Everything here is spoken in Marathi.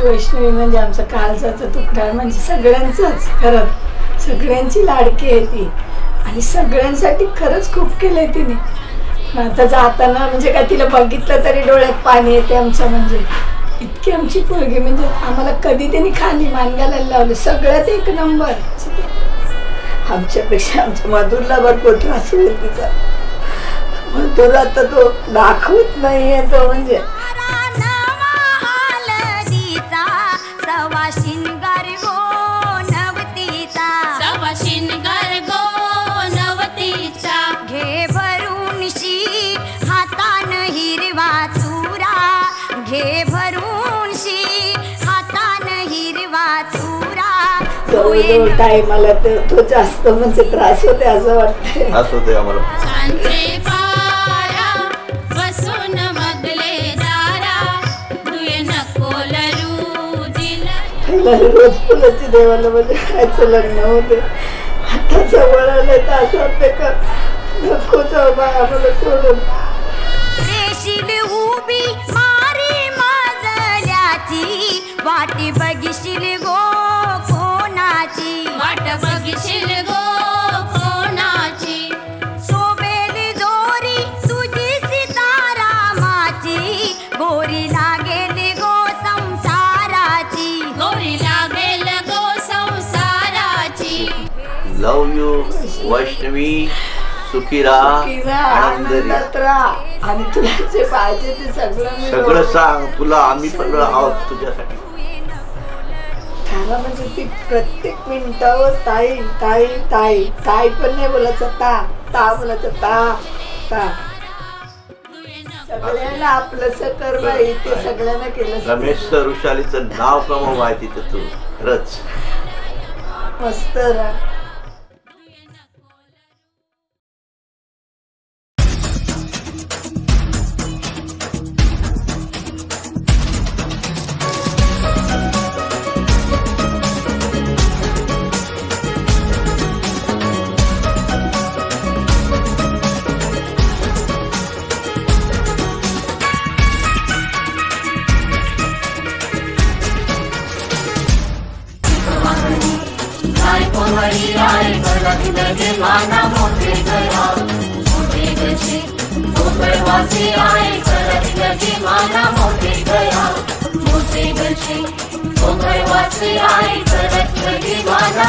वैष्णवी म्हणजे आमचा काळजाचा तुकडा, म्हणजे सगळ्यांचाच, खरंच सगळ्यांची लाडकी आहे ती आणि सगळ्यांसाठी खरंच खूप केलंय तिने. आता जाताना म्हणजे काय तिला बघितलं तरी डोळ्यात पाणी येते आमचं, म्हणजे इतकी आमची पोरगी, म्हणजे आम्हाला कधी त्यांनी खाली मान घालायला लावलं, सगळ्यात एक नंबर. आमच्यापेक्षा आमच्या मधुरला भरपूर त्रास होईल तिचा. मधुर आता तो दाखवत नाहीये तो, म्हणजे घे भरून शी हातान हिरवा चुरा, घे भरून शी हातान हिरवा चुरा. जवळजवळ टायमाला तो जास्त म्हणजे त्रास होते असं वाटतंय. असं होते आम्हाला. रोज फुलाची देवाला म्हणजे खायचं लग्न होते. आता जवळ आलंय तर असं वाटतं का नको जाऊ बा आम्हाला सोडून. रेशील उभी मारी माजल्याची, वाटी बघिशील गो कोणाची, वाट बघिशील गो कोणाची. शोभेली दोरी तुझी सीतारामाची, गोरी लागेली गो संसाराची, गोरी लागेल गो संसाराची. लव यू वैष्णवी, सुखी राहा, आनंदात राहा आणि तुला जे पाहिजे ते सगळं सांग. तुला आम्ही पण आहोत तुझ्यासाठी. त्याला म्हणजे ती प्रत्येक मिनिटावर ताई ताई ताई ताई पण नाही बोलायचं, ता बोलायचं, ता. सगळ्यांना आपलंस कर बाई, ते सगळ्यांना केलं. रमेश सरुशालीचं नाव कमाव आहे तिथं तू, खरंच मस्त राहा. माना मोठे गया मोठे गशी वासी आए करत लगे, माना मोठे गया मोठे गशी वासी आए करत लगे, माना